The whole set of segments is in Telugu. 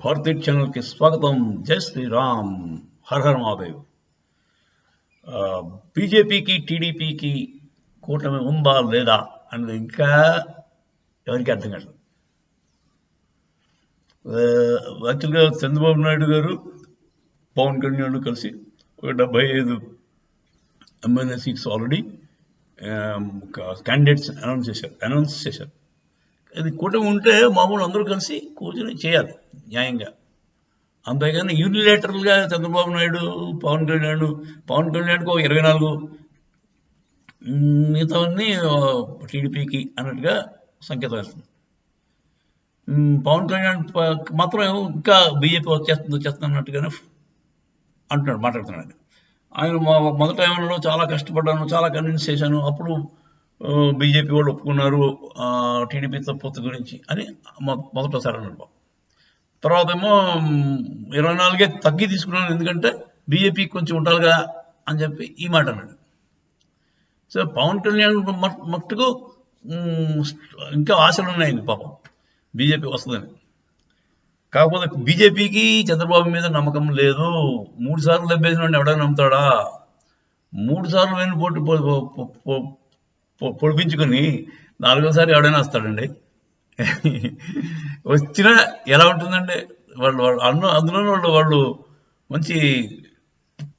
భారతీయ ఛానల్కి స్వాగతం. జై శ్రీరామ్, హర్ హర్ మహాదేవ్. బీజేపీకి టీడీపీకి కూటమి ఉందా లేదా అన్నది ఇంకా ఎవరికి అర్థం కాదు. యాక్చువల్గా చంద్రబాబు నాయుడు గారు పవన్ కళ్యాణ్ కలిసి ఒక 75 MLA seats already candidates announce చేశారు. అది కూటమి ఉంటే మామూలు అందరూ కలిసి కూర్చొని చేయాలి న్యాయంగా. అంతేగాని యూనిలేటరల్గా చంద్రబాబు నాయుడు పవన్ కళ్యాణ్కు 24, మిగతావన్నీ టీడీపీకి అన్నట్టుగా సంకేతం వేస్తుంది. పవన్ కళ్యాణ్ మాత్రం ఇంకా బీజేపీ వచ్చేస్తుంది అన్నట్టుగానే మాట్లాడుతున్నాడు. ఆయన మొదట ఏమన్నా చాలా కష్టపడ్డాను, చాలా కన్విన్స్ చేశాను, అప్పుడు బీజేపీ వాళ్ళు ఒప్పుకున్నారు టీడీపీతో పొత్తు గురించి అని మొదటిసారి అన్నాడు. తర్వాత ఏమో 24 తగ్గి తీసుకున్నాను, ఎందుకంటే బీజేపీ కొంచెం ఉండాలి కదా అని చెప్పి ఈ మాట అన్నాడు. సో పవన్ కళ్యాణ్ మట్టుకు ఇంకా ఆశలు ఉన్నాయి పాపం బీజేపీ వస్తుందని. కాకపోతే బీజేపీకి చంద్రబాబు మీద నమ్మకం లేదు. 3 సార్లు దెబ్బేసిన వాడిని ఎవడైనా నమ్ముతాడా? 3 సార్లు వెన్నుపోటు పొడిపించుకొని 4వసారి ఎవడైనా వస్తాడండి? వచ్చినా ఎలా ఉంటుందండి? అందులో వాళ్ళు మంచి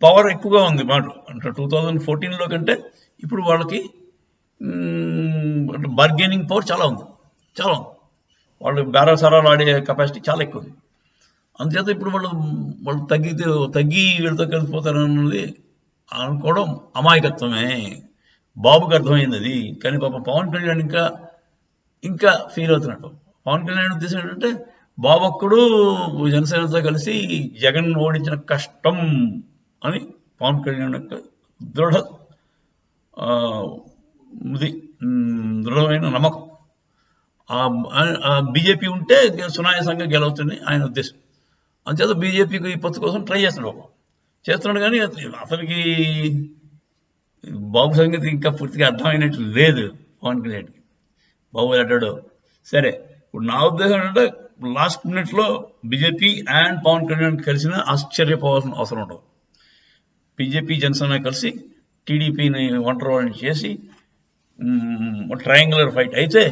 పవర్ ఎక్కువగా ఉంది మాట. అంటే 2014లో కంటే ఇప్పుడు వాళ్ళకి బార్గెనింగ్ పవర్ చాలా ఉంది. వాళ్ళు బేరసారాలు ఆడే కెపాసిటీ చాలా ఎక్కువ ఉంది. అందుచేత ఇప్పుడు వాళ్ళు తగ్గి వీళ్ళతో కలిసిపోతారన్నది అనుకోవడం అమాయకత్వమే. బాబుకి అర్థమైంది అది. కానీ పాప పవన్ కళ్యాణ్ ఇంకా ఫీల్ అవుతున్నట్టు. పవన్ కళ్యాణ్ ఉద్దేశం ఏంటంటే బాబు ఒక్కడు జనసేనతో కలిసి జగన్ ఓడించిన కష్టం అని పవన్ కళ్యాణ్ యొక్క దృఢమైన నమ్మకం. బీజేపీ ఉంటే సునాయాసంగా గెలవుతుంది ఆయన ఉద్దేశం. అందుచేత బీజేపీకి ఈ పొత్తు కోసం ట్రై చేస్తున్నాడు. కానీ అతనికి బాబు సంగతి ఇంకా పూర్తిగా అర్థమైనట్టు లేదు పవన్ కళ్యాణ్కి. బాబు అంటాడు సరే. ఇప్పుడు నా ఉద్దేశం ఏంటంటే లాస్ట్ మినిట్లో బీజేపీ అండ్ పవన్ కళ్యాణ్ కలిసిన ఆశ్చర్యపోవాల్సిన అవసరం ఉండదు. బీజేపీ జనసేన కలిసి టీడీపీని ఒంటరి చేసి ట్రయాంగులర్ ఫైట్ అయితే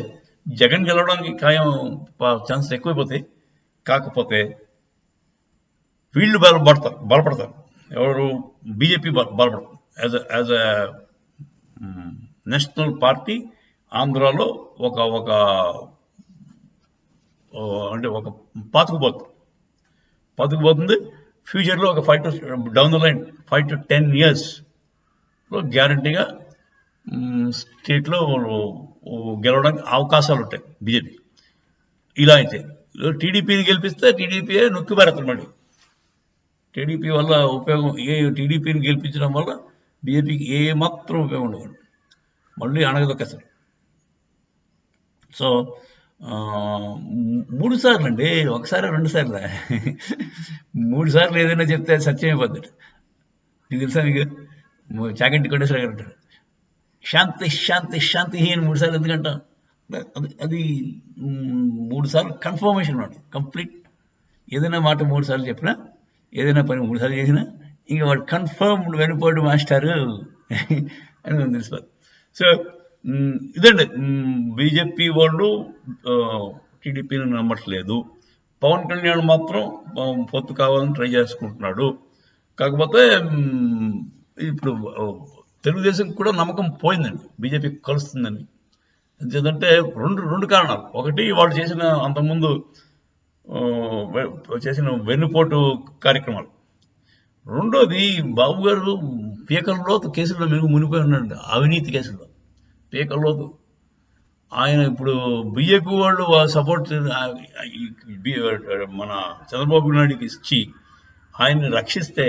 జగన్ గెలవడానికి ఖాయం ఛాన్సెస్ ఎక్కువైపోతాయి. కాకపోతే వీళ్ళు బలపడతారు. ఎవరు? బీజేపీ బలపడతారు. యాజ్ ఎ నేషనల్ పార్టీ ఆంధ్రాలో ఒక పాతుకుపోతుంది. ఫ్యూచర్లో ఒక 5 to 10 yearsలో గ్యారంటీగా స్టేట్లో గెలవడానికి అవకాశాలు ఉంటాయి బీజేపీ. ఇలా అయితే టీడీపీని గెలిపిస్తే టీడీపీయే నొక్కి పెడతారు. మళ్ళీ టీడీపీ వల్ల ఉపయోగం టీడీపీని గెలిపించడం వల్ల బీజేపీకి ఏమాత్రం ఉపయోగం ఉండదు. మళ్ళీ అణగదొక్కేస్తారు. సో 3 సార్లు అండి, ఒకసారి 2 సార్లు 3 సార్లు ఏదైనా చెప్తే సత్యమైపోద్ది. నీకు తెలుసా? మీకు చాగంటి కోటేశ్వర గారు అంటారు శాంతి శాంతి శాంతి అని 3 సార్లు ఎందుకంట? అది 3 సార్లు కన్ఫర్మేషన్ మాట. కంప్లీట్ ఏదైనా మాట 3 సార్లు చెప్పినా, ఏదైనా పని 3 సార్లు చేసినా ఇంకా వాడు కన్ఫర్మ్డ్ వెనుపోటు మాస్టారు అని తెలుసుకోవాలి. సో ఇదండి, బీజేపీ వాళ్ళు టీడీపీని నమ్మట్లేదు. పవన్ కళ్యాణ్ మాత్రం పొత్తు కావాలని ట్రై చేసుకుంటున్నాడు. కాకపోతే ఇప్పుడు తెలుగుదేశం కూడా నమ్మకం పోయిందండి బీజేపీ కలుస్తుందని. ఎందుకంటే రెండు కారణాలు. ఒకటి, వాళ్ళు అంతకుముందు చేసిన వెన్నుపోటు కార్యక్రమాలు. రెండోది, బాబు గారు పీకల్లోతు కేసుల్లో మునిపోయి ఉన్నాడు. అవినీతి కేసుల్లో పీకల్లోతు. ఆయన ఇప్పుడు బీజేపీ వాళ్ళు సపోర్ట్ మన చంద్రబాబు నాయుడికి ఇచ్చి ఆయన్ని రక్షిస్తే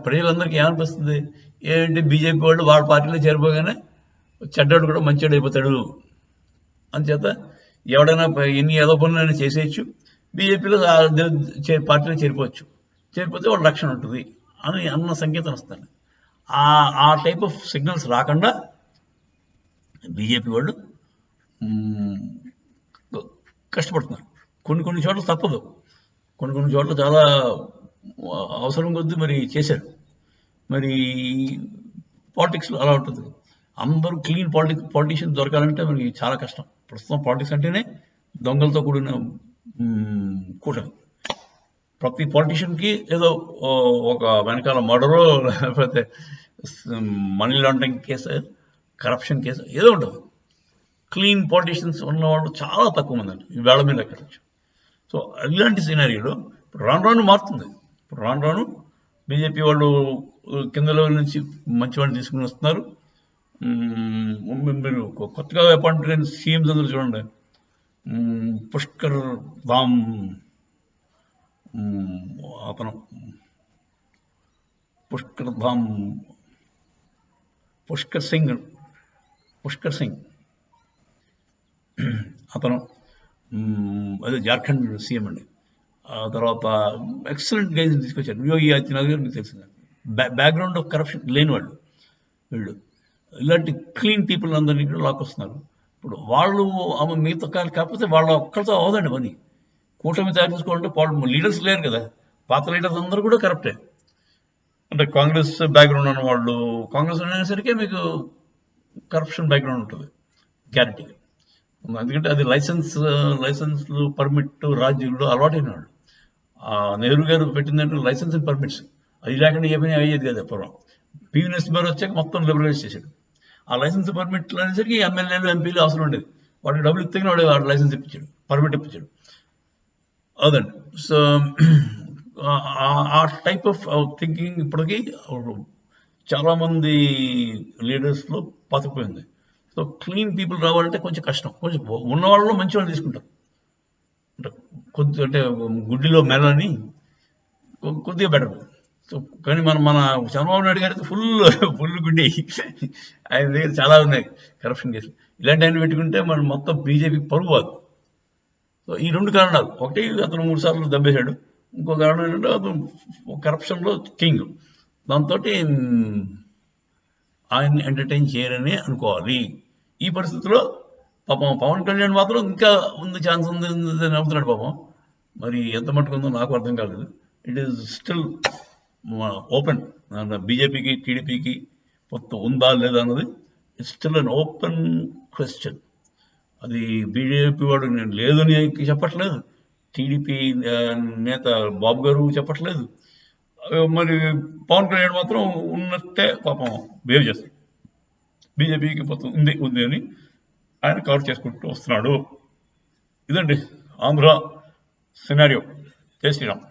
ప్రజలందరికీ ఏమనిపిస్తుంది? ఏంటి, బీజేపీ వాళ్ళు వాళ్ళ పార్టీలో చేరిపోగానే చెడ్డాడు కూడా మంచివాడు అయిపోతాడు. అందుచేత ఎవడైనా ఎన్ని ఏదో పనులైనా చేసేయచ్చు, బీజేపీలో పార్టీలో చేరిపోతే వాళ్ళ రక్షణ ఉంటుంది అన్న సంకేతం వస్తాను. ఆ టైప్ ఆఫ్ సిగ్నల్స్ రాకుండా బీజేపీ వాళ్ళు కష్టపడుతున్నారు. కొన్ని చోట్ల తప్పదు, కొన్ని చోట్ల చాలా అవసరం కొద్దీ మరి చేశారు. మరి పాలిటిక్స్లో అలా ఉంటుంది. అందరూ క్లీన్ పాలిటిషియన్ దొరకాలంటే మనకి చాలా కష్టం. ప్రస్తుతం పాలిటిక్స్ అంటేనే దొంగలతో కూడిన కూటమి. ప్రతి పాలిటిషియన్కి ఏదో ఒక వెనకాల మర్డరో లేకపోతే money laundering case, corruption case ఏదో ఉంటుంది. క్లీన్ పాలిటిషియన్స్ ఉన్నవాళ్ళు చాలా తక్కువ మంది అండి, ఈ వేళ మీద ఎక్కడచ్చు. సో ఇలాంటి సినారియోలో ఇప్పుడు రాను మారుతుంది. ఇప్పుడు రాను బీజేపీ వాళ్ళు కింద లెవెల్ నుంచి మంచి వాళ్ళు తీసుకుని వస్తున్నారు. మీరు కొత్తగా అపాయింట్ అయిన సీఎంస్ అందరూ చూడండి, పుష్కర్ ధామ్ అతను పుష్కర్ సింగ్ అతను అదే జార్ఖండ్ సీఎం అండి. ఆ తర్వాత ఎక్సలెంట్ గైజ్ తీసుకొచ్చారు. యోగి ఆదిత్యనాథ్ గారు మీకు తెలిసింది. బ్యాక్గ్రౌండ్ ఆఫ్ కరప్షన్ లేని వాళ్ళు వీళ్ళు. ఇలాంటి క్లీన్ పీపుల్ అందరినీ కూడా లాక్కొస్తున్నారు. ఇప్పుడు వాళ్ళు మిగతా కాకపోతే వాళ్ళ ఒక్కరితో అవదండి పని. కూటమి తయారు చేసుకోవాలంటే లీడర్స్ లేరు కదా, పాత లీడర్స్ అందరూ కూడా కరప్టే. అంటే కాంగ్రెస్ బ్యాక్గ్రౌండ్ ఉన్న వాళ్ళు, కాంగ్రెస్ అనేసరికి మీకు కరప్షన్ బ్యాక్గ్రౌండ్ ఉంటుంది గ్యారంటీగా. ఎందుకంటే అది లైసెన్స్లు పర్మిట్ రాజ్యంలో అలవాటైన వాళ్ళు. నెహ్రూ గారు పెట్టిందంటే లైసెన్స్ అండ్ పర్మిట్స్, అది లేకుండా ఏ పని అయ్యేది కదా పూర్వం. పివి నరసింహారావు వచ్చాక మొత్తం లిబరలైజ్ చేశాడు. ఆ లైసెన్స్ పర్మిట్లు అనేసరికి ఎమ్మెల్యేలు ఎంపీలు అవసరం ఉండేది. వాడికి డబ్బులు ఇస్తే వాడు లైసెన్స్ ఇప్పించాడు, పర్మిట్ ఇప్పించాడు. అదండి. సో ఆ టైప్ ఆఫ్ థింకింగ్ ఇప్పటికీ చాలామంది లీడర్స్లో పాతుకుపోయింది. సో క్లీన్ పీపుల్ రావాలంటే కొంచెం కష్టం. కొంచెం ఉన్న వాళ్ళలో మంచి వాళ్ళు తీసుకుంటారు. అంటే గుడ్డిలో మెలని కొద్దిగా బెటర్. సో కానీ మన చంద్రబాబు నాయుడు గారికి ఫుల్ గుడ్డి. ఆయన దగ్గర చాలా ఉన్నాయి కరప్షన్ కేసులు. ఇలాంటి ఆయన పెట్టుకుంటే మనం మొత్తం బీజేపీకి పరుగు పోదు. సో ఈ 2 కారణాలు, ఒకటి అతను 3 సార్లు దెబ్బేశాడు, ఇంకో కారణం ఏంటంటే అతను కరప్షన్లో కింగ్. దాంతో ఆయన్ని ఎంటర్టైన్ చేయరని అనుకోవాలి. ఈ పరిస్థితిలో పాపం పవన్ కళ్యాణ్ మాత్రం ఇంకా ఛాన్స్ ఉంది నమ్ముతున్నాడు పాపం. మరి ఎంత మట్టుకు ఉందో నాకు అర్థం కాలేదు. It is still open. బీజేపీకి టీడీపీకి పొత్తు ఉందా లేదా అన్నది it's still an open question. అది బీజేపీ వాడు నేను లేదని చెప్పట్లేదు, టీడీపీ నేత బాబు గారు చెప్పట్లేదు. మరి పవన్ కళ్యాణ్ మాత్రం ఉన్నట్టే పాపం బిహేవ్ చేస్తాడు. బీజేపీకి పొత్తు ఉంది అని ఆయన కవర్ చేసుకుంటూ వస్తున్నాడు. ఇదండి ఆంధ్ర సినారియో. జై శ్రీరామ్.